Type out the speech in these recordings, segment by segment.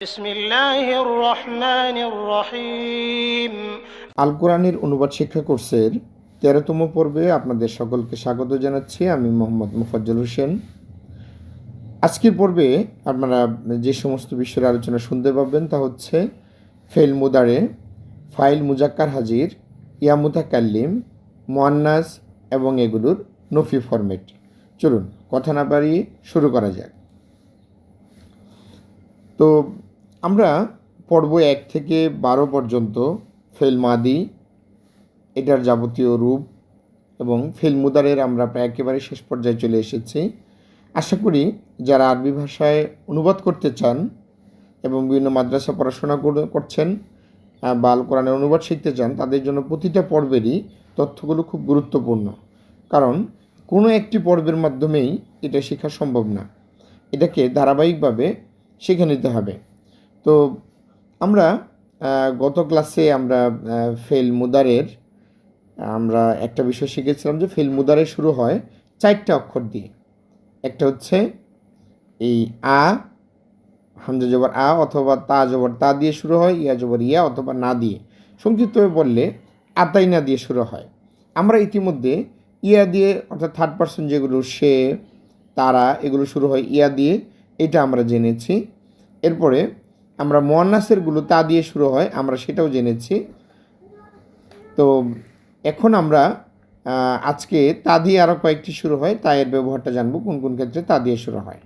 বিসমিল্লাহির রহমানির রহিম। আল কোরআনের অনুবাদ শিক্ষা কোর্সের 13তম পর্বে আপনাদের সকলকে স্বাগত জানাচ্ছি। আমি মোহাম্মদ মুফাজ্জল হোসেন। আজকের পর্বে আপনারা যে সমস্ত বিষয়ের আলোচনা শুনতে পাবেন তা হচ্ছে ফেল মুদারে, ফাইল মুজাক্কার হাজির, ইয়া মুতাকাল্লিম, মুয়ান্নাস এবং এগুলোর নফি ফরম্যাট। চলুন কথা না বাড়িয়ে শুরু করা যাক। তো আমরা পর্ব 1 থেকে 12 পর্যন্ত ফেল মাদি, এটার যাবতীয় রূপ এবং ফেল মুদারের আমরা প্রায় একেবারে শেষ পর্যায়ে চলে এসেছি। আশা করি যারা আরবি ভাষায় অনুবাদ করতে চান এবং বিভিন্ন মাদ্রাসা পড়াশোনা করছেন বা আল কোরআনের অনুবাদ শিখতে চান, তাদের জন্য প্রতিটা পর্বেরই তথ্যগুলো খুব গুরুত্বপূর্ণ। কারণ কোনো একটি পর্বের মাধ্যমেই এটা শেখা সম্ভব না, এটাকে ধারাবাহিকভাবে শিখে নিতে হবে। তো আমরা গত ক্লাসে আমরা ফেল মুদারের আমরা একটা বিষয় শিখেছিলাম যে ফেল মুদারে শুরু হয় 4টা অক্ষর দিয়ে। একটা হচ্ছে এই আ, হামজা জবর আ অথবা তা জবর তা দিয়ে শুরু হয়, ইয়া জবর ইয়া অথবা না দিয়ে। সংক্ষিপ্তভাবে বললে আতাইনা দিয়ে শুরু হয়। আমরা ইতিমধ্যে ইয়া দিয়ে অর্থাৎ থার্ড পারসন যেগুলো সে, তারা, এগুলো শুরু হয় ইয়া দিয়ে, এটা আমরা জেনেছি। এরপরে আমরা মুয়ান্নাসেরগুলো তা দিয়ে শুরু হয়, আমরা সেটাও জেনেছি। তো এখন আমরা আজকে তা দিয়ে আরও কয়েকটি শুরু হয়, তা এর ব্যবহারটা জানবো, কোন কোন ক্ষেত্রে তা দিয়ে শুরু হয়।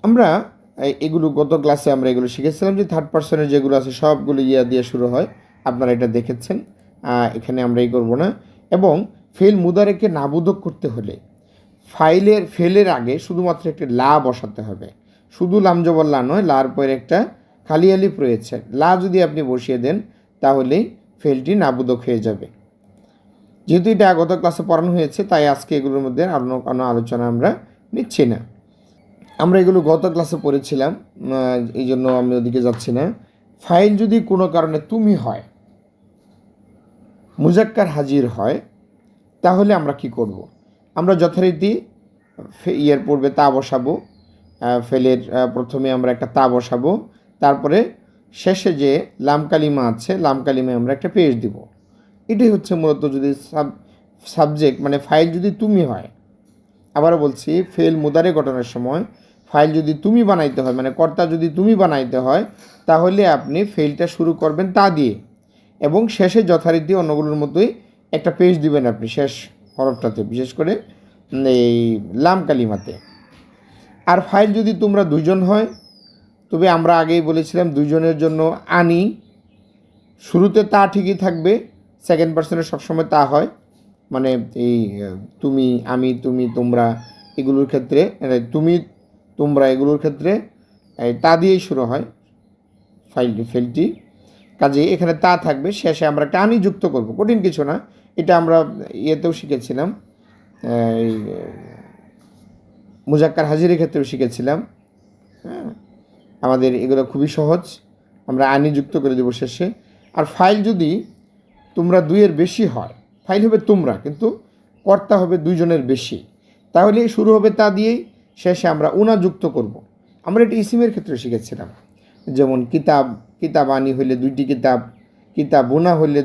আমরা এগুলো গত ক্লাসে আমরা এগুলো শিখেছিলাম যে থার্ড পারসনের যেগুলো আছে সবগুলো ইয়া দিয়ে শুরু হয়, আপনারা এটা দেখেছেন। এখানে আমরা এই করবো না। এবং ফেল মুদারেকে নাবুদক করতে হলে ফেলের আগে শুধুমাত্র একটি লা বসাতে হবে। শুধু লাম জবর লা নয়, লার পরে একটা খালি আলিফ রয়েছে, লা যদি আপনি বসিয়ে দেন তাহলেই ফেলটি নাবুদক হয়ে যাবে। যেহেতু এটা গত ক্লাসে পড়ানো হয়েছে, তাই আজকে এগুলোর মধ্যে কোনো আলোচনা আমরা নিচ্ছি না। আমরা এগুলো গত ক্লাসে পড়েছিলাম, এই জন্য আমি ওদিকে যাচ্ছি না। ফাইল যদি কোনো কারণে তুমি হয়, মুজাক্কার হাজির হয়, তাহলে আমরা কি করব? আমরা যথারীতি ইয়ের পূর্বে তা বসাবো। ফেলের প্রথমে আমরা একটা তা বসাবো, তারপরে শেষে যে লাম কালিমা আছে, লাম কালিমায় আমরা একটা পেশ দিব। এটাই হচ্ছে মূলত যদি সাবজেক্ট মানে ফাইল যদি তুমি হয়। আবারও বলছি, ফেল মুদারে ঘটনার সময় ফাইল যদি তুমি বানাইতে হয়, মানে কর্তা যদি তুমি বানাইতে হয়, তাহলে আপনি ফেলটা শুরু করবেন তা দিয়ে এবং শেষে যথারীতি অন্যগুলোর মতোই একটা পেজ দিবেন আপনি শেষ হরফটাতে, বিশেষ করে এই লাম কালিমাতে। আর ফাইল যদি তোমরা দুইজন হয়, তবে আমরা আগেই বলেছিলাম দুইজনের জন্য আনি, শুরুতে তা ঠিকই থাকবে, সেকেন্ড পার্সনের সবসময় তা হয়, মানে এই তুমি, আমি, তুমি, তোমরা এগুলোর ক্ষেত্রে, তুমি, তোমরা এগুলোর ক্ষেত্রে তা দিয়েই শুরু হয় ফেলটি। কাজে এখানে তা থাকবে, শেষে আমরা একটা আনি যুক্ত করব। কঠিন কিছু না, এটা আমরা ইয়েতেও শিখেছিলাম, এই মুজাক্কার হাজিরের ক্ষেত্রেও শিখেছিলাম। হ্যাঁ, আমাদের এগুলো খুবই সহজ, আমরা আনি যুক্ত করে দেবো শেষে। আর ফাইল যদি তোমরা দুইয়ের বেশি হয়, ফাইল হবে তোমরা, কিন্তু কর্তা হবে দুইজনের বেশি, তাহলে শুরু হবে তা দিয়েই, শেষে আমরা উনা যুক্ত করব। আমরা এটা ইসিমের ক্ষেত্রে শিখেছিলাম, যেমন কিতাব, কিতাবানি হইলে দুইটি কিতাব, কিতাবুনা হইলে,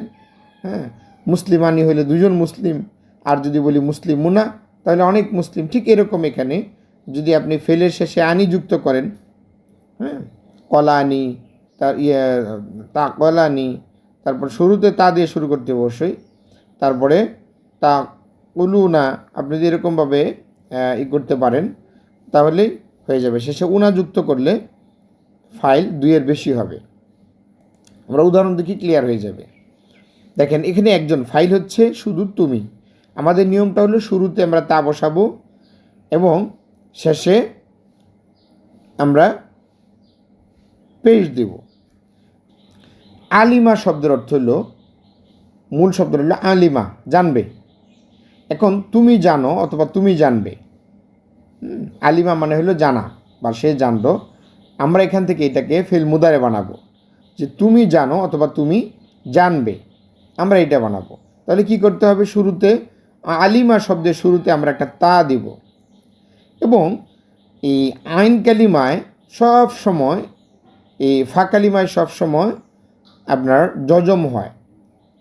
হ্যাঁ, মুসলিমানি হইলে দুজন মুসলিম, আর যদি বলি মুসলিম মুনা তাহলে অনেক মুসলিম। ঠিক এরকম এখানে যদি আপনি ফেলের শেষে আনি যুক্ত করেন, হ্যাঁ, কলানি, তা কলানি, তারপর শুরুতে তা দিয়ে শুরু করতে অবশ্যই, তারপরে তা উলুনা, আপনি যদি এরকমভাবে করতে পারেন তাহলেই হয়ে যাবে। শেষে উনা যুক্ত করলে ফাইল দুইয়ের বেশি হবে। আমরা উদাহরণ দেখি, ক্লিয়ার হয়ে যাবে। দেখেন এখানে একজন, ফাইল হচ্ছে শুধু তুমি। আমাদের নিয়মটা হলো শুরুতে আমরা তা বসাবো এবং শেষে আমরা পেশ দেব। আলিমা শব্দের অর্থ হলো, মূল শব্দ হলো আলিমা, জানবে। এখন তুমি জানো অথবা তুমি জানবে, আলিমা মানে হলো জানা বা সে জানলো। আমরা এখান থেকে এটাকে ফেল মুদারে বানাবো, যে তুমি জানো অথবা তুমি জানবে, আমরা এটা বানাবো। তাহলে কি করতে হবে? শুরুতে আলিমা শব্দের শুরুতে আমরা একটা তা দিব এবং এই আইন কালিমায় সব সময় এই ফা কালিমায় সবসময় আপনার জজম হয়,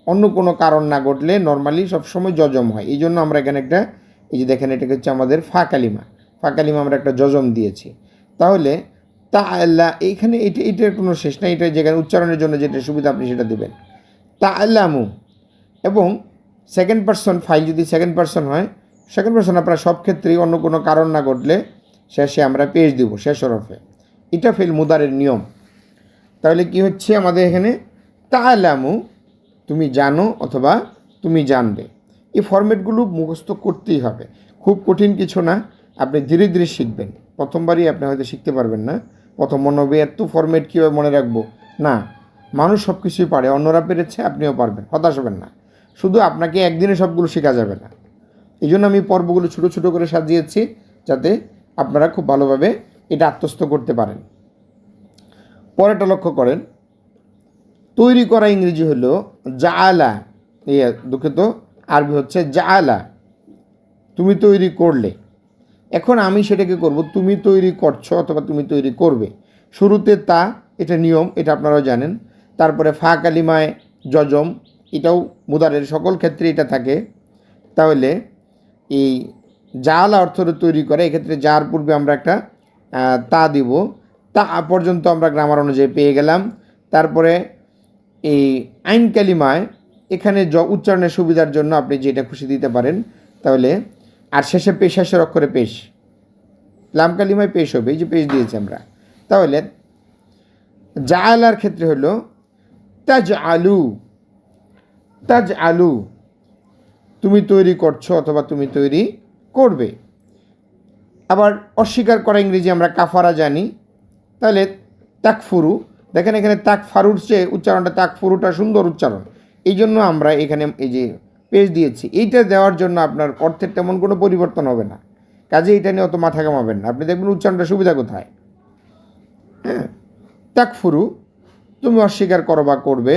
অন্য কোনো কারণ না ঘটলে নর্মালি সবসময় জজম হয়। এই জন্য আমরা এখানে একটা, এই যে দেখেন এটাকে হচ্ছে আমাদের ফা কালিমা, ফা কালিমা আমরা একটা জজম দিয়েছি। তাহলে তা আল্লাহ এইখানে এটার কোনো শেষ নাই, এটা যেখানে উচ্চারণের জন্য যেটা সুবিধা আপনি সেটা দেবেন তা আল্লামু। এবং সেকেন্ড পারসন ফাইল যদি সেকেন্ড পারসন হয়, সেকেন্ড পারসন আপনার সব ক্ষেত্রেই অন্য কোনো কারণ না ঘটলে শেষে আমরা পেশ দিব শেষ হরফে। এটা ফেল মুদারের নিয়ম। তাহলে কি হচ্ছে আমাদের এখানে তা আল্লামু, তুমি জানো অথবা তুমি জানবে। এই ফরম্যাটগুলো মুখস্থ করতেই হবে, খুব কঠিন কিছু না, আপনি ধীরে ধীরে শিখবেন। প্রথমবারই আপনি হয়তো শিখতে পারবেন না, প্রথম মনে হবে এত ফরম্যাট কীভাবে মনে রাখবো। না, মানুষ সব কিছুই পারে, অন্যরা পেরেছে আপনিও পারবেন, হতাশ হবেন না। শুধু আপনাকে একদিনে সবগুলো শেখা যাবে না, এই জন্য আমি পর্বগুলো ছোটো ছোটো করে সাজিয়েছি যাতে আপনারা খুব ভালোভাবে এটা আত্মস্থ করতে পারেন। পরেরটা লক্ষ্য করেন, তৈরি করা ইংরেজি হলো জাআলা, দুঃখিত আরবি হচ্ছে জাআলা, তুমি তৈরি করলে। এখন আমি সেটাকে করব তুমি তৈরি করছো অথবা তুমি তৈরি করবে। শুরুতে তা, এটা নিয়ম, এটা আপনারাও জানেন। তারপরে ফা কালিমায় জজম, এটাও মুদারের সকল ক্ষেত্রে এটা থাকে। তাহলে এই জাআলা অর্থ তৈরি করে, এক্ষেত্রে যার পূর্বে আমরা একটা তা দিব, তা পর্যন্ত আমরা গ্রামার অনুযায়ী পেয়ে গেলাম। তারপরে এই আইন কালিমায় এখানে উচ্চারণের সুবিধার জন্য আপনি যেটা খুশি দিতে পারেন। তাহলে আর শেষে শেষের অক্ষরে পেশ, লাম কালিমায় পেশ হবে, এই যে পেশ দিয়েছি আমরা। তাহলে জাআলার ক্ষেত্রে হলো তাজ আলু, তাজ আলু, তুমি তৈরি করছো অথবা তুমি তৈরি করবে। আবার অস্বীকার করা ইংরেজি আমরা কাফারা জানি, তাহলে তাকফুরু। দেখেন এখানে তাকফারুর চেয়ে উচ্চারণটা তাকফুরুটা সুন্দর উচ্চারণ, এই জন্য আমরা এখানে এই যে পেজ দিয়েছি। এইটা দেওয়ার জন্য আপনার অর্থের তেমন কোনো পরিবর্তন হবে না, কাজে এটা নিয়ে অত মাথা কামাবেন না, আপনি দেখবেন উচ্চারণটা সুবিধা কোথায়। হ্যাঁ, তাকফুরু, তুমি অস্বীকার করো বা করবে।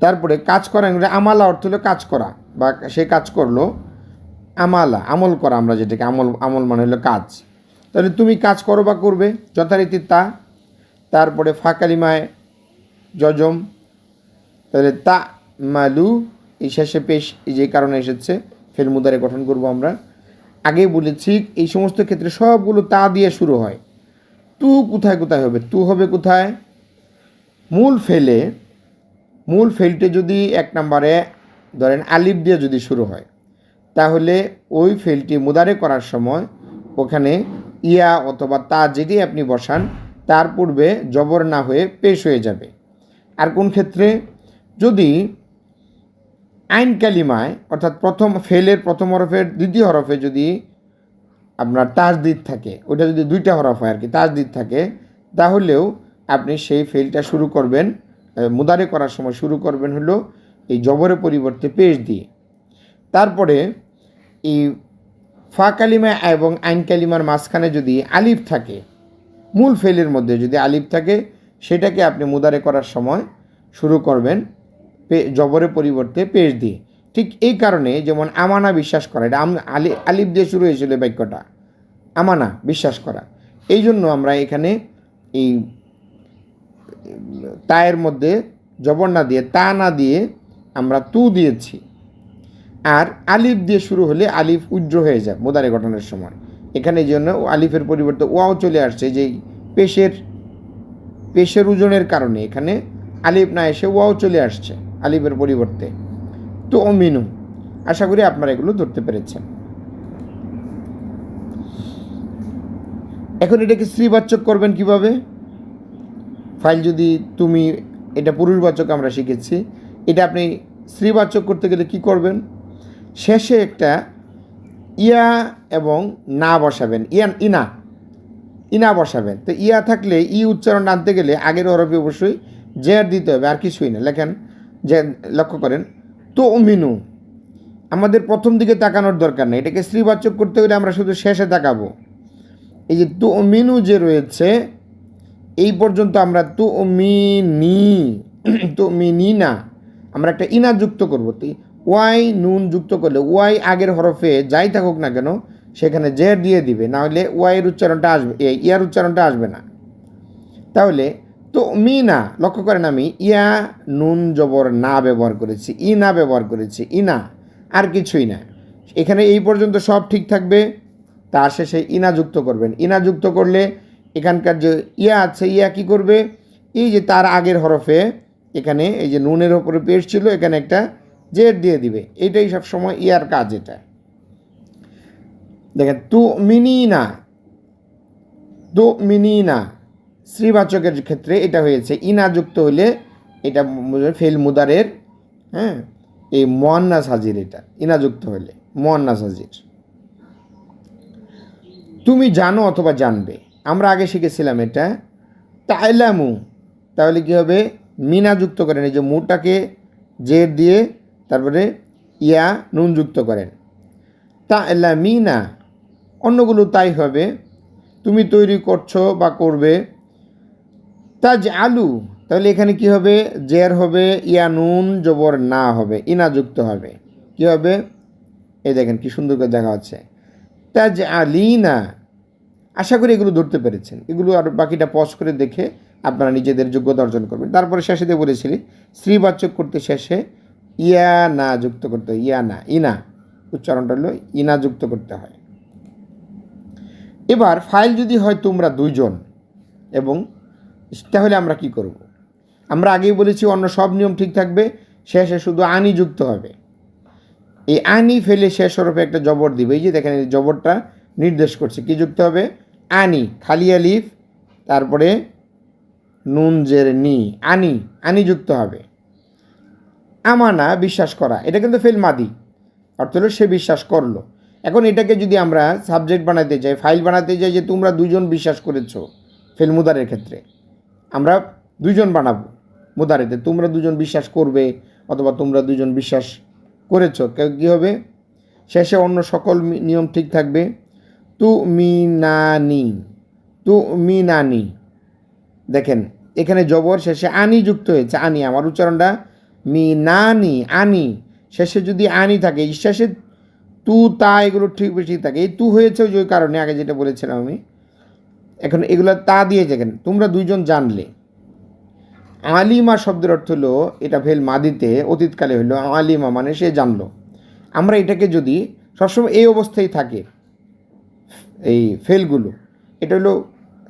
তারপরে কাজ করা, আমালা অর্থ হলো কাজ করা, বা সে কাজ করলো। আমালা আমল করা, আমরা যেটাকে আমল মানে হলো কাজ। তাহলে তুমি কাজ করো বা করবে, যথারীতি তা। তারপরে ফা কালিমায় জজম, তাহলে তা মালু, এই শেষে পেশ, যে কারণে এসেছে ফেল মুদারে গঠন করব আমরা। আগেই বলেছি এই সমস্ত ক্ষেত্রে সবগুলো তা দিয়ে শুরু হয়। তু কোথায় কোথায় হবে, তু হবে কোথায়, মূল ফেলটে যদি এক নম্বরে ধরেন আলিফ দিয়ে যদি শুরু হয়, তাহলে ওই ফেলটি মুদারে করার সময় ওখানে ইয়া অথবা তা যেটি আপনি বসান তার পূর্বে জবর না হয়ে পেশ হয়ে যাবে। আর কোন ক্ষেত্রে, যদি আইন কালিমায় অর্থাৎ প্রথম ফেলের প্রথম হরফের দ্বিতীয় হরফে যদি আপনার তাজদিদ থাকে, ওইটা যদি দুইটা হরফ হয় আর কি, তাজদিদ থাকে, তাহলেও আপনি সেই ফেলটা শুরু করবেন, মুদারে করার সময় শুরু করবেন হলো এই জবরের পরিবর্তে পেশ দিয়ে। তারপরে এই ফা কালিমা এবং আইন কালিমার মাঝখানে যদি আলিফ থাকে, মূল ফেলের মধ্যে যদি আলিফ থাকে, সেটাকে আপনি মুদারে করার সময় শুরু করবেন জবরের পরিবর্তে পেশ দিয়ে। ঠিক এই কারণে যেমন আমানা বিশ্বাস করা, এটা আলিফ দিয়ে শুরু হয়েছিল বাক্যটা, আমানা বিশ্বাস করা। এই জন্য আমরা এখানে এই তায়ের মধ্যে জবর না দিয়ে, তা না দিয়ে আমরা তু দিয়েছি। আর আলিফ দিয়ে শুরু হলে আলিফ উজ্র হয়ে যায় মুদারে গঠনের সময়, এখানে এই জন্য আলিফের পরিবর্তে ওয়াও চলে আসছে, যে পেশের ওজনের কারণে এখানে আলিফ না এসে ওয়াও চলে আসছে আলিফের পরিবর্তে। তো অমিনু, আশা করি আপনারা এগুলো ধরতে পেরেছেন। এখন এটাকে স্ত্রীবাচক করবেন কিভাবে, ফাইল যদি তুমি, এটা পুরুষবাচক আমরা শিখেছি, এটা আপনি স্ত্রীবাচক করতে গেলে কি করবেন, শেষে একটা ইয়া এবং না বসাবেন, ইনা বসাবেন। তো ইয়া থাকলে ই উচ্চারণ আনতে গেলে আগের হরফে অবশ্যই জের দিতে হবে, আর কিছুই না। লেখেন যে, লক্ষ্য করেন, তো মিনু, আমাদের প্রথম দিকে তাকানোর দরকার নেই, এটাকে স্ত্রীবাচক করতে গেলে আমরা শুধু শেষে তাকাবো। এই যে তো মিনু যে রয়েছে, এই পর্যন্ত আমরা তো মিনি না, আমরা একটা ইনা যুক্ত করবো। ওয়াই নুন যুক্ত করলে ওয়াই আগের হরফে যাই থাকুক না কেন সেখানে জের দিয়ে দিবে, না হলে ওয়াইয়ের উচ্চারণটা আসবে, ইয়ার উচ্চারণটা আসবে না। তাহলে তো মি না, লক্ষ্য করেন আমি ইয়া নুন জবর না ব্যবহার করেছি, ই না ব্যবহার করেছি, ই না, আর কিছুই না। এখানে এই পর্যন্ত সব ঠিক থাকবে, তার শেষে ইনা যুক্ত করবেন। ইনা যুক্ত করলে এখানকার যে ইয়া আছে, ইয়া কি করবে, এই যে তার আগের হরফে এখানে এই যে নুনের ওপরে পেশ ছিল, এখানে একটা জের দিয়ে দিবে। এইটাই সবসময় ইয়ার কাজ। এটা দেখেন তু মিনি না, তু মিনি না, শ্রীবাচকের ক্ষেত্রে এটা হয়েছে ইনা যুক্ত হলে এটা ফেল মুদারের, হ্যাঁ, এই মুয়ান্নাস হাজির, এটা ইনা যুক্ত হলে মুয়ান্নাস হাজির। তুমি জানো অথবা জানবে, আমরা আগে শিখেছিলাম এটা তাইলামু, তাহলে কি হবে, মিনা যুক্ত করেন, এই যে মুটাকে জের দিয়ে তারপরে ইয়া নুন যুক্ত করেন, তাইলামিনা। অন্যগুলো তাই হবে, তুমি তৈরি করছো বা করবে। তাজ আলু, তাহলে এখানে কি হবে, জের হবে, ইয়া নুন জবর না হবে, ইনা যুক্ত হবে, কি হবে, এই দেখেন কি সুন্দর করে দেখা হচ্ছে, তাজ আলিনা। আশা করি এগুলো ধরতে পেরেছেন। এগুলো আর বাকিটা পজ করে দেখে আপনারা নিজেদের যোগ্যতা অর্জন করবেন। তারপরে শেষে দিয়ে বলেছিলি স্ত্রীবাচক করতে শেষে ইয়া না যুক্ত করতে হয়, ইয়া না, ইনা, উচ্চারণটা হলো ইনা যুক্ত করতে হয়। এবার ফাইল যদি হয় তোমরা দুইজন, এবং তাহলে আমরা কি করব, আমরা আগেই বলেছি অন্য সব নিয়ম ঠিক থাকবে, শেষে শুধু আনি যুক্ত হবে। এই আনি ফেলে শেষ হরফে একটা জবর দিবে, এই যে দেখেন এই জবরটা নির্দেশ করছে কি যুক্ত হবে, আনি, খালি আলিফ, তারপরে নুন জের নি, আনি, আনি যুক্ত হবে। আমানা, বিশ্বাস করা, এটা কিন্তু ফেল মাদি, অর্থ হলো সে বিশ্বাস করলো। এখন এটাকে যদি আমরা সাবজেক্ট বানাতে চাই, ফাইল বানাতে চাই, যে তোমরা দুজন বিশ্বাস করেছো, ফেল মুদারের ক্ষেত্রে আমরা দুজন বানাবো মুদারেতে, তোমরা দুজন বিশ্বাস করবে অথবা তোমরা দুজন বিশ্বাস করেছো, কী হবে, শেষে অন্য সকল নিয়ম ঠিক থাকবে। তু মিনানি, তু মিনানি, দেখেন এখানে জবর শেষে আনি যুক্ত হয়েছে, আনি, আমার উচ্চারণটা মিনানি, আনি, শেষে যদি আনি থাকে, শেষে তু তা এগুলো ঠিক বেশি থাকে, এই তু হয়েছে ওই কারণে আগে যেটা বলেছিলাম আমি। এখন এগুলো তা দিয়ে দেখেন তোমরা দুইজন জানলে। আলিমা শব্দের অর্থ হলো, এটা ফেল মাদিতে অতীতকালে হলো আলিমা, মানে সে জানলো। আমরা এটাকে যদি সবসময় এই অবস্থায় থাকে এই ফেলগুলো, এটা হলো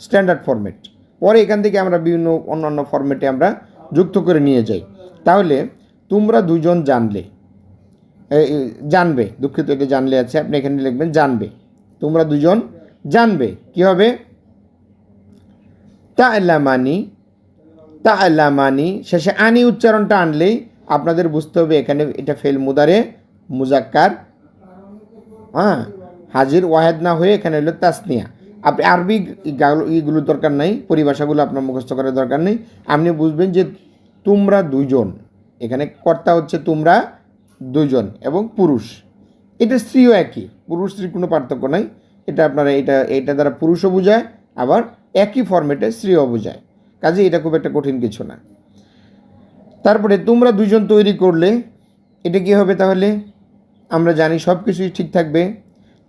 স্ট্যান্ডার্ড ফরম্যাট, পরে এখান থেকে আমরা বিভিন্ন অন্যান্য ফরম্যাটে আমরা যুক্ত করে নিয়ে যাই। তাহলে তোমরা দুজন জানলে, জানবে, দুঃখিত এটা জানলে আছে, আপনি এখানে লিখবেন জানবে, তোমরা দুজন জানবে, কি হবে, তা'লামানি, তা'লামানি, শেষে আনি উচ্চারণটা আনলেই আপনাদের বুঝতে হবে এখানে এটা ফেল মুদারে মুজাক্কার, হ্যাঁ, হাজির ওয়াহেদ না হয়ে এখানে হলো তাসনিয়া। আপনি আরবি এইগুলো দরকার নাই, পরিভাষাগুলো আপনার মুখস্থ করার দরকার নেই, আপনি বুঝবেন যে তোমরা দুজন, এখানে কর্তা হচ্ছে তোমরা দুজন এবং পুরুষ, এটা স্ত্রীও একই, পুরুষ স্ত্রীর কোনো পার্থক্য নাই, এটা আপনারা এটা দ্বারা পুরুষও বোঝায়, আবার একই ফরম্যাটে স্ত্রীও বোঝায়, কাজে এটা খুব একটা কঠিন কিছু না। তারপরে তোমরা দুজন তৈরি করলে এটা কি হবে, তাহলে আমরা জানি সব কিছুই ঠিক থাকবে।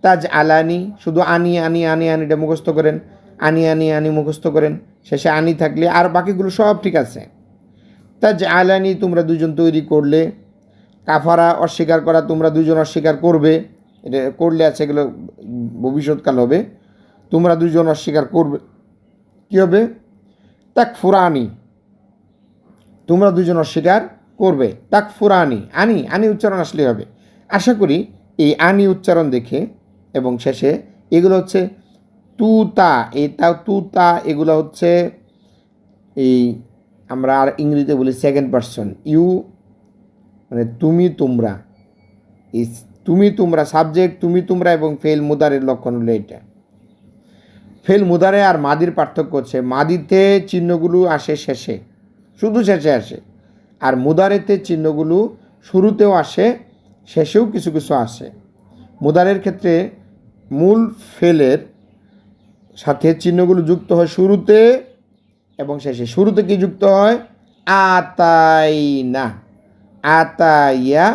তাজ আলানি, শুধু আনি আনি আনি আনিটা মুখস্থ করেন, আনি আনি আনি মুখস্থ করেন, শেষে আনি থাকলে আর বাকিগুলো সব ঠিক আছে। তাজ আলানি, তোমরা দুজন তৈরি করলে। কাফারা, অস্বীকার করা, তোমরা দুজন অস্বীকার করবে, এটা করলে আছে, এগুলো ভবিষ্যৎকাল হবে, তোমরা দুজন অস্বীকার করবে, কী হবে, তাকফুরানি, তোমরা দুজন অস্বীকার করবে, তাকফুরানি, আনি, আনি উচ্চারণ আসলে হবে। আশা করি এই আনি উচ্চারণ দেখে, এবং শেষে এগুলো হচ্ছে তু তা, এই তা তু তা এগুলো হচ্ছে এই আমরা আর ইংরেজিতে বলি সেকেন্ড পারসন, ইউ মানে তুমি তোমরা, এই তুমি তোমরা সাবজেক্ট, তুমি তোমরা এবং ফেল মুদারের লক্ষণ হলো এটা। ফেল মুদারে আর মাদির পার্থক্য হচ্ছে মাদিতে চিহ্নগুলো আসে শেষে, শুধু শেষে আসে, আর মুদারেতে চিহ্নগুলো শুরুতেও আসে, শেষেও কিছু কিছু আসে। মুদারের ক্ষেত্রে মূল ফেলের সাথে চিহ্নগুলো যুক্ত হয় শুরুতে এবং শেষে। শুরুতে কি যুক্ত হয়, আতাইনা, আতাইয়া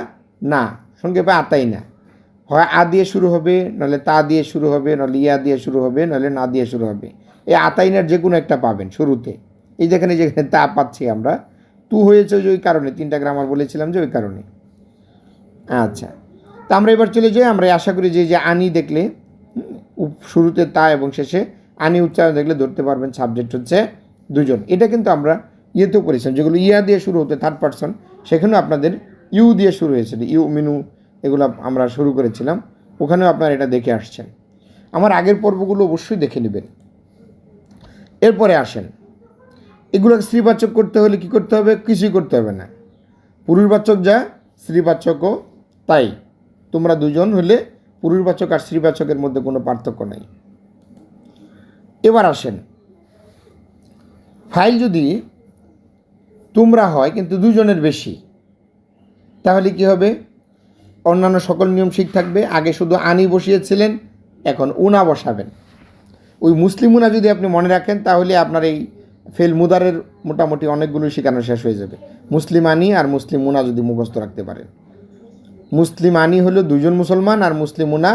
না, সংক্ষেপে আতাই না, হয় আ দিয়ে শুরু হবে, নাহলে তা দিয়ে শুরু হবে, নাহলে ইয়া দিয়ে শুরু হবে, নাহলে না দিয়ে শুরু হবে। এই আতাইনার যে কোনো একটা পাবেন শুরুতে, এই যেখানে যেখানে তা পাচ্ছি আমরা, তু হয়েছে ওই কারণে, 3টা গ্রামার বলেছিলাম যে ওই কারণে। আচ্ছা, তা আমরা এবার চলে যাই। আমরা আশা করি যে আনি দেখলে শুরুতে তা এবং শেষে আনি উচ্চারণ দেখলে ধরতে পারবেন সাবজেক্ট হচ্ছে দুজন। এটা কিন্তু আমরা ইয়েতেও পড়েছিলাম, যেগুলো ইয়া দিয়ে শুরু হতো থার্ড পারসন, সেখানেও আপনাদের ইউ দিয়ে শুরু হয়েছিল, ইউ মিনু এগুলো আমরা শুরু করেছিলাম, ওখানেও আপনারা এটা দেখে আসছেন। আমার আগের পর্বগুলো অবশ্যই দেখে নেবেন। এরপরে আসেন, এগুলো স্ত্রীবাচক করতে হলে কি করতে হবে? কিছুই করতে হবে না, পুরুষবাচক যা স্ত্রীবাচকও তাই। তোমরা দুজন হলে পুরুষবাচক আর স্ত্রীবাচকের মধ্যে কোনো পার্থক্য নাই। এবার আসেন, ফাইল যদি তোমরা হয় কিন্তু দুজনের বেশি, তাহলে কি হবে? অন্যান্য সকল নিয়ম ঠিক থাকবে। আগে শুধু আনি বসিয়েছিলেন, এখন উনা বসাবেন। ওই মুসলিম উনা যদি আপনি মনে রাখেন, তাহলে আপনার এই ফেল মুদারের মোটামুটি অনেকগুলো শেখানো শেষ হয়ে যাবে। মুসলিম আনি আর মুসলিম উনা যদি মুখস্থ রাখতে পারেন। মুসলিম আনি হলো দুজন মুসলমান, আর মুসলিম উনা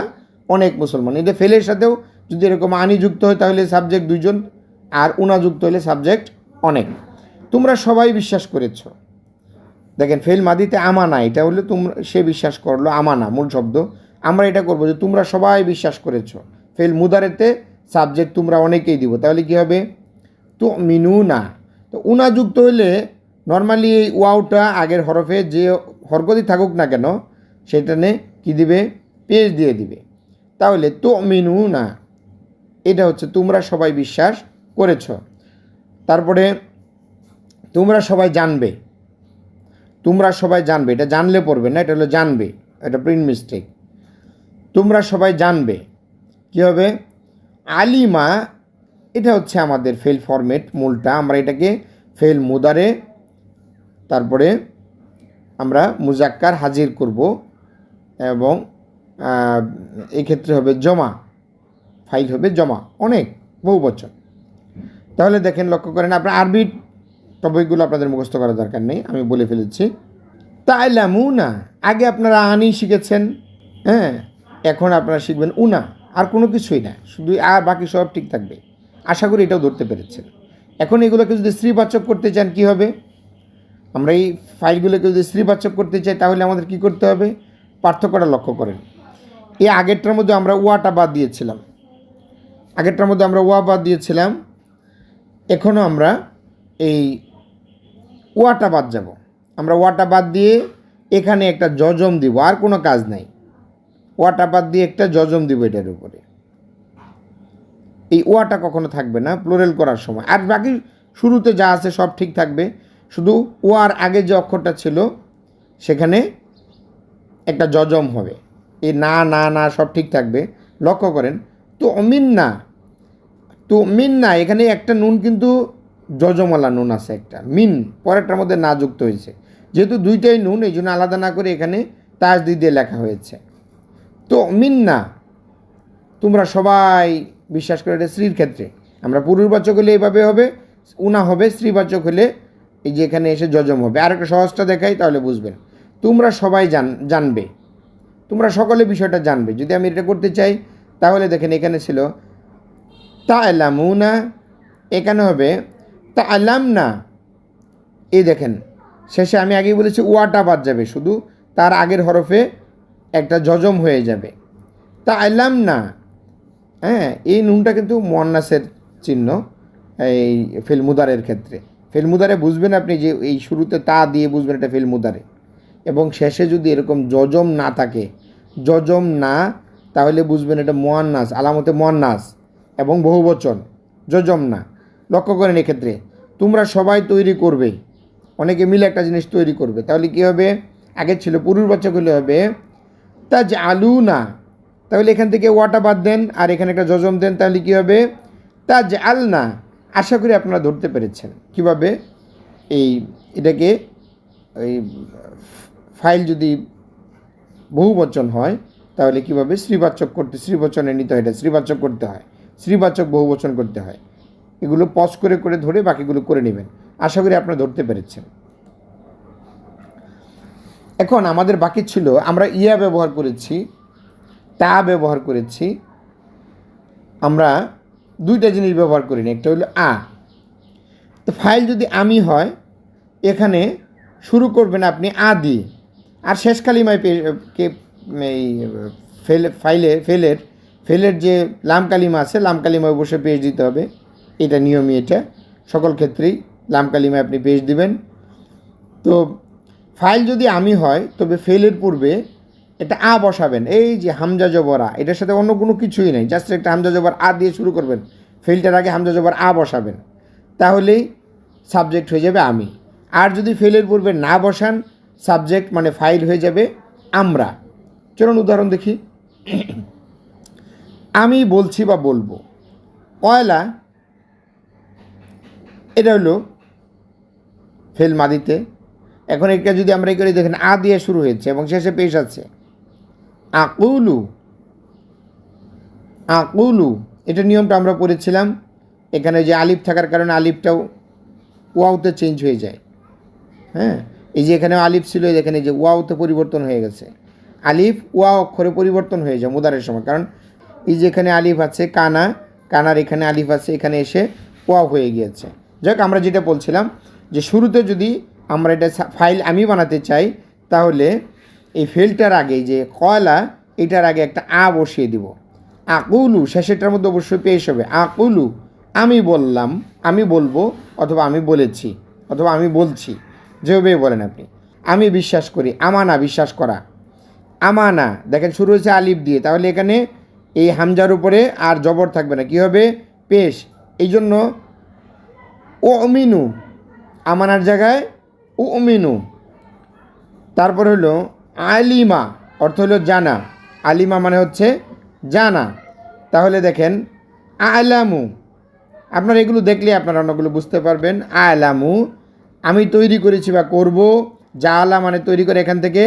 অনেক মুসলমান। এটা ফেলের সাথেও যদি এরকম আনি যুক্ত হয় তাহলে সাবজেক্ট দুজন, আর উনা যুক্ত হলে সাবজেক্ট অনেক। তোমরা সবাই বিশ্বাস করেছ। দেখেন, ফেল মাদিতে আমানা, এটা হলে তোমরা, সে বিশ্বাস করলো, আমানা মূল শব্দ। আমরা এটা করবো যে তোমরা সবাই বিশ্বাস করেছ। ফেল মুদারেতে সাবজেক্ট তোমরা অনেকেই দিব, তাহলে কি হবে? তো মিনু না, তো উনা যুক্ত হইলে নর্মালি এই ওয়াওটা আগের হরফে যে হরকতই থাকুক না কেন সেটানে কি দিবে? পেজ দিয়ে দিবে। তাহলে তো মিনু না, এটা হচ্ছে তোমরা সবাই বিশ্বাস করেছ। তারপরে তোমরা সবাই জানবে, তোমরা সবাই জানবে, এটা জানলে পড়বে না, এটা হলো জানবে, এটা প্রিন্ট মিস্টেক। তোমরা সবাই জানবে কী হবে? আলিমা, এটা হচ্ছে আমাদের ফেল ফরম্যাট মূলটা। আমরা এটাকে ফেল মুদারে, তারপরে আমরা মুজাক্কার হাজির করব, এবং এক্ষেত্রে হবে জমা, ফাইল হবে জমা, অনেক বহু বচন। তাহলে দেখেন, লক্ষ্য করেন, আপনার আরবি টপিকগুলো আপনাদের মুখস্থ করার দরকার নেই, আমি বলে ফেলেছি। তাইলামু না, আগে আপনারা আনি শিখেছেন, হ্যাঁ, এখন আপনারা শিখবেন উনা, আর কোনো কিছুই না, শুধু আর বাকি সব ঠিক থাকবে। আশা করি এটাও ধরতে পেরেছেন। এখন এগুলোকে যদি স্ত্রীবাচক করতে চান কি হবে? আমরা এই ফাইলগুলোকে যদি স্ত্রীবাচক করতে চাই তাহলে আমাদের কি করতে হবে? পার্থক্যটা লক্ষ্য করেন। এই আগেরটার মধ্যে আমরা ওয়াটা বাদ দিয়েছিলাম, ওয়া বাদ দিয়েছিলাম। এখনও আমরা এই ওয়াটা বাদ যাব। আমরা ওয়াটা বাদ দিয়ে এখানে একটা জজম দিব, আর কোনো কাজ নাই। ওয়াটা বাদ দিয়ে একটা জজম দিব এটার উপরে। এই ওয়াটা কখনো থাকবে না প্লুরাল করার সময়, আর বাকি শুরুতে যা আছে সব ঠিক থাকবে। শুধু ওয়ার আগে যে অক্ষরটা ছিল সেখানে একটা জজম হবে। এই না না না সব ঠিক থাকবে। লক্ষ্য করেন, তো মিন না, এখানে একটা নুন কিন্তু জজমওয়ালা নুন আছে, একটা মিন পরেরটার মধ্যে না যুক্ত হয়েছে। যেহেতু দুইটাই নুন, এই জন্য আলাদা না করে এখানে তাজদিদ দিয়ে লেখা হয়েছে। তো মিন না, তোমরা সবাই বিশ্বাস করে। এটা স্ত্রীর ক্ষেত্রে আমরা পুরুষবাচক হলে এইভাবে হবে, উনা হবে। স্ত্রীবাচক হলে এই যে এখানে এসে জজম হবে। আর একটা সহজটা দেখাই, তাহলে বুঝবেন। তোমরা সবাই জানবে, তোমরা সকলে বিষয়টা জানবে। যদি আমি এটা করতে চাই তাহলে দেখেন, এখানে ছিল তা'লামুনা, এখানে হবে তা'লামনা। এই দেখেন, শেষে আমি আগেই বলেছি ওয়াটা বাদ যাবে, শুধু তার আগের হরফে একটা জজম হয়ে যাবে। তা'লামনা, হ্যাঁ, এই নুনটা কিন্তু মুয়ান্নাসের চিহ্ন এই ফেল মুদারের ক্ষেত্রে। ফেল মুদারে বুঝবেন আপনি যে এই শুরুতে তা দিয়ে বুঝবেন এটা ফেল মুদারে, এবং শেষে যদি এরকম জজম না থাকে, জজম না, তাহলে বুঝবেন এটা মুয়ান্নাস, আলামতে মুয়ান্নাস এবং বহুবচন, জজম না। লক্ষ্য করেন, এক্ষেত্রে তোমরা সবাই তৈরি করবে, অনেকে মিলে একটা জিনিস তৈরি করবে। তাহলে কী হবে? আগে ছিল পুরুষবাচক হলে হবে তাজআলুনা, তাহলে এখান থেকে ওয়াটা বাদ দেন আর এখানে একটা জজম দেন, তাহলে কী হবে? তাজআলনা। আশা করি আপনারা ধরতে পেরেছেন কীভাবে এটাকে এই ফাইল যদি বহুবচন হয় তাহলে কীভাবে শ্রীবচনে নিতে হয়, এটা শ্রীবাচক করতে হয়, শ্রীবাচক বহুবচন করতে হয়। এগুলো পজ করে করে ধরে বাকিগুলো করে নেবেন। আশা করি আপনারা ধরতে পেরেছেন। এখন আমাদের বাকি ছিল, আমরা ইয়া ব্যবহার করেছি, তা ব্যবহার করেছি, আমরা দুইটা জিনিস ব্যবহার করিনি। একটা হলো তো ফাইল যদি আমি হয় এখানে শুরু করবেন আপনি আ দিয়ে, আর শেষ কালিমায় এই ফেলের যে লাম কালিমা আছে লাম কালিমায় অবশ্যই পেজ দিতে হবে। এটা নিয়মই, এটা সকল ক্ষেত্রেই লাম কালিমায় আপনি পেজ দিবেন। তো ফাইল যদি আমি হয় তবে ফেলের পূর্বে এটা আ বসাবেন, এই যে হামজা জবর আ, এটার সাথে অন্য কোনো কিছুই নেই, জাস্ট একটা হামজা জবর আ দিয়ে শুরু করবেন। ফেলটার আগে হামজা জবর আ বসাবেন, তাহলেই সাবজেক্ট হয়ে যাবে আমি। আর যদি ফেলের পূর্বে না বসান, সাবজেক্ট মানে ফাইল হয়ে যাবে আমরা। চলুন উদাহরণ দেখি। আমি বলছি বা বলবো, কয়লা, এটা হলো ফেল মাদিতে। এখন এটা যদি আমরা এই করে দেখেন আ দিয়ে শুরু হয়েছে এবং শেষে পেশ আছে আকুলু। আকুলু এটা নিয়মটা আমরা পড়েছিলাম। এখানে যে আলিফ থাকার কারণে আলিফটাও ওয়াওতে চেঞ্জ হয়ে যায়। হ্যাঁ, এই যে এখানে আলিফ ছিল, এখানে যে ওয়াওতে পরিবর্তন হয়ে গেছে। আলিফ ওয়া অক্ষরে পরিবর্তন হয়ে যায় মুদারের সময়, কারণ এই যে এখানে আলিফ আছে কানা, কানার এখানে আলিফ আছে, এখানে এসে ওয়াও হয়ে গিয়েছে। যাক, আমরা যেটা বলছিলাম যে শুরুতে যদি আমরা এটা ফাইল আমি বানাতে চাই, তাহলে এই ফেলটার আগে যে কয়লা, এটার আগে একটা আ বসিয়ে দিব। আকুলু শেষেরটার মধ্যে অবশ্যই পেশ হবে আকুলু। আমি বললাম, আমি বলবো, অথবা আমি বলেছি, অথবা আমি বলছি, যেভাবে বলেন আপনি। আমি বিশ্বাস করি, আমানা বিশ্বাস করা। আমানা দেখেন শুরু হয়েছে আলিফ দিয়ে, তাহলে এখানে এই হামজার উপরে আর জবর থাকবে না, কী হবে পেশ। এই জন্য ও অমিনু, আমানার জায়গায় ও অমিনু। তারপর হলো আলিমা, অর্থ হলো জানা। আলিমা মানে হচ্ছে জানা। তাহলে দেখেন আলামু, আপনারা এগুলো দেখলে আপনারা অন্যগুলো বুঝতে পারবেন। আলামু আমি তৈরি করেছি বা করব। জালা মানে তৈরি করে, এখান থেকে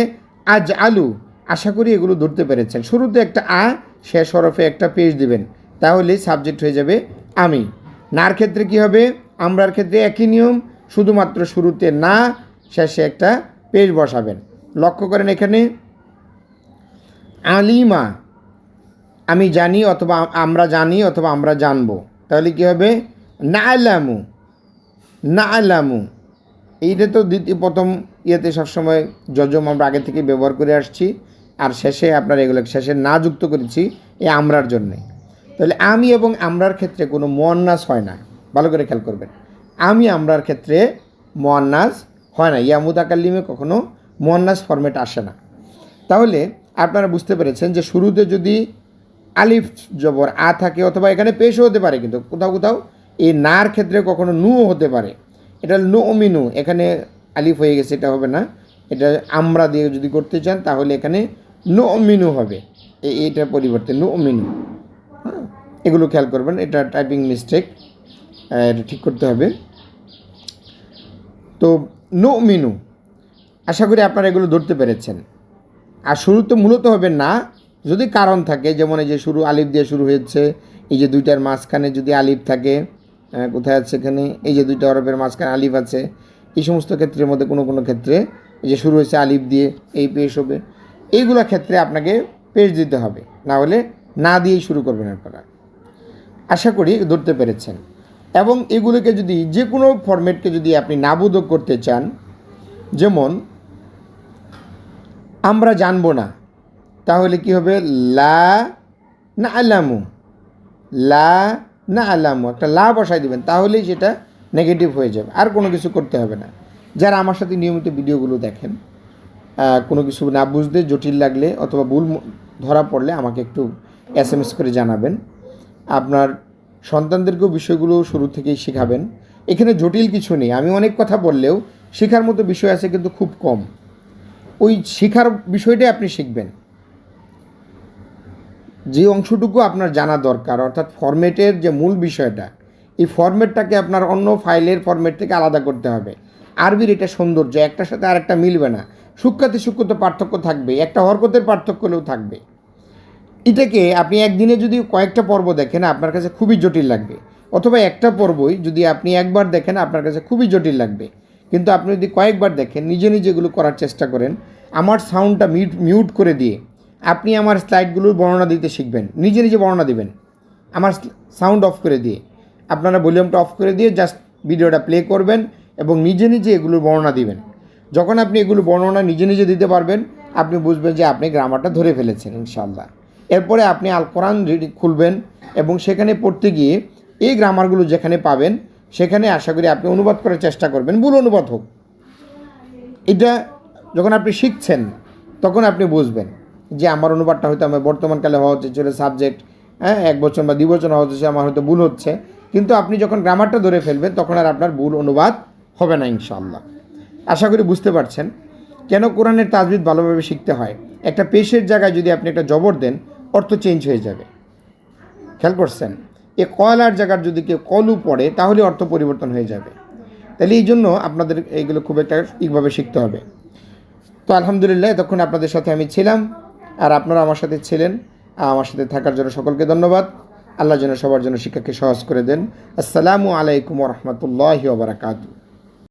আজ আলু। আশা করি এগুলো ধরতে পেরেছেন। শুরুতে একটা আ, শেষ হরফে একটা পেশ দিবেন, তাহলেই সাবজেক্ট হয়ে যাবে আমি। নার ক্ষেত্রে কি হবে? আমরার ক্ষেত্রে একই নিয়ম, শুধুমাত্র শুরুতে না, শেষে একটা পেশ বসাবেন। লক্ষ্য করেন এখানে আলিমা আমি জানি, অথবা আমরা জানি, অথবা আমরা জানবো। তাহলে কী হবে? না আলামু, না আলামু। এইটা তো প্রথম ইয়েতে সবসময় যজম আমরা আগে থেকে ব্যবহার করে আসছি, আর শেষে আপনার এগুলো শেষে না যুক্ত করেছি এই আমরার জন্যে। তাহলে আমি এবং আমরার ক্ষেত্রে কোনো মুয়ান্নাস হয় না, ভালো করে খেয়াল করবেন। আমি আমরার ক্ষেত্রে মুয়ান্নাস হয় না, ইয়া মুতাকাল্লিমে কখনো মুয়ান্নাস ফরম্যাট আসে না। তাহলে আপনারা বুঝতে পেরেছেন যে শুরুতে যদি আলিফ জবর আ থাকে, অথবা এখানে পেশও হতে পারে, কিন্তু কোথাও কোথাও এই নার ক্ষেত্রে কখনো নুও হতে পারে। এটা নো অমিনু, এখানে আলিফ হয়ে গেছে, এটা হবে না। এটা আমরা দিয়ে যদি করতে চান তাহলে এখানে নো অমিনু হবে, এইটার পরিবর্তে নো অমিনু। হ্যাঁ, এগুলো খেয়াল করবেন, এটা টাইপিং মিস্টেক, এটা ঠিক করতে হবে। তো নো অমিনু, আশা করি আপনারা এগুলো ধরতে পেরেছেন। আর শুরুতে মূলত হবে না, যদি কারণ থাকে, যেমন এই যে শুরু আলিফ দিয়ে শুরু হয়েছে, এই যে দুইটার মাঝখানে যদি আলিফ থাকে, কোথায় আছে এখানে, এই যে দুইটা হরফের মাঝখানে আলিফ আছে, এই সমস্ত ক্ষেত্রের মধ্যে কোনো কোনো ক্ষেত্রে এই যে শুরু হয়েছে আলিফ দিয়ে, এই পেশ হবে। এইগুলো ক্ষেত্রে আপনাকে পেশ দিতে হবে, না হলে না দিয়েই শুরু করবেন আপনারা। আশা করি ধরতে পেরেছেন। এবং এগুলোকে যদি যে কোনো ফরম্যাটকে যদি আপনি নাবুদক করতে চান, যেমন আমরা জানবো না, তাহলে কি হবে? লা না আলামু, লা না আলামু, একটা লা বসাই দেবেন, তাহলেই সেটা নেগেটিভ হয়ে যাবে, আর কোনো কিছু করতে হবে না। যারা আমার সাথে নিয়মিত ভিডিওগুলো দেখেন, কোনো কিছু না বুঝতে, জটিল লাগলে অথবা ভুল ধরা পড়লে আমাকে একটু SMS করে জানাবেন। আপনার সন্তানদেরকেও বিষয়গুলো শুরু থেকেই শেখাবেন। এখানে জটিল কিছু নেই, আমি অনেক কথা বললেও শেখার মতো বিষয় আছে, কিন্তু খুব কম। ওই শেখার বিষয়টাই আপনি শিখবেন, যে অংশটুকু আপনার জানা দরকার, অর্থাৎ ফরম্যাটের যে মূল বিষয়টা, এই ফরম্যাটটাকে আপনার অন্য ফাইলের ফরম্যাট থেকে আলাদা করতে হবে। আরবির এটা সৌন্দর্য, একটার সাথে আরেকটা মিলবে না, সূক্ষ্মাতি সূক্ষ্মত পার্থক্য থাকবে, একটা হরকতের পার্থক্য হলেও থাকবে। এটাকে আপনি একদিনে যদি কয়েকটা পর্ব দেখেন আপনার কাছে খুবই জটিল লাগবে, অথবা একটা পর্বই যদি আপনি একবার দেখেন আপনার কাছে খুবই জটিল লাগবে। কিন্তু আপনি যদি কয়েকবার দেখেন, নিজে নিজেগুলো করার চেষ্টা করেন, আমার সাউন্ডটা মিউট করে দিয়ে আপনি আমার স্লাইডগুলোর বর্ণনা দিতে শিখবেন, নিজে নিজে বর্ণনা দিবেন আমার সাউন্ড অফ করে দিয়ে। আপনারা ভলিউমটা অফ করে দিয়ে জাস্ট ভিডিওটা প্লে করবেন এবং নিজে নিজে এগুলোর বর্ণনা দিবেন। যখন আপনি এগুলো বর্ণনা নিজে নিজে দিতে পারবেন, আপনি বুঝবেন যে আপনি গ্রামারটা ধরে ফেলেছেন ইনশাআল্লাহ। এরপরে আপনি আল কোরআন খুলবেন এবং সেখানে পড়তে গিয়ে এই গ্রামারগুলো যেখানে পাবেন সেখানে আশা করি আপনি অনুবাদ করার চেষ্টা করবেন, ভুল অনুবাদ হোক। এটা যখন আপনি শিখছেন তখন আপনি বুঝবেন যে আমার অনুবাদটা হয়তো আমার বর্তমানকালে হওয়া হচ্ছে ছিল সাবজেক্ট, 1 বছর বা 2 বছর হওয়া হচ্ছে, আমার হয়তো ভুল হচ্ছে। কিন্তু আপনি যখন গ্রামারটা ধরে ফেলবেন তখন আর আপনার ভুল অনুবাদ হবে না ইনশাআল্লাহ। আশা করি বুঝতে পারছেন কেন কোরআনের তাজবিদ ভালোভাবে শিখতে হয়। একটা পেশের জায়গায় যদি আপনি একটা জবর দেন, অর্থ চেঞ্জ হয়ে যাবে। খেয়াল করছেন? এ কয়লার জায়গার যদি কেউ কলু পড়ে তাহলে অর্থ পরিবর্তন হয়ে যাবে। তাহলে এই জন্য আপনাদের এইগুলো খুব একটা ঠিকভাবে শিখতে হবে। তো আলহামদুলিল্লাহ, এতক্ষণ আপনাদের সাথে আমি ছিলাম আর আপনারা আমার সাথে ছিলেন। আমার সাথে থাকার জন্য সকলকে ধন্যবাদ। আল্লাহ যেন সবার জন্য শিক্ষাকে সহজ করে দেন। আসসালামু আলাইকুম ওয়া রাহমাতুল্লাহি ওয়া বারাকাতুহু।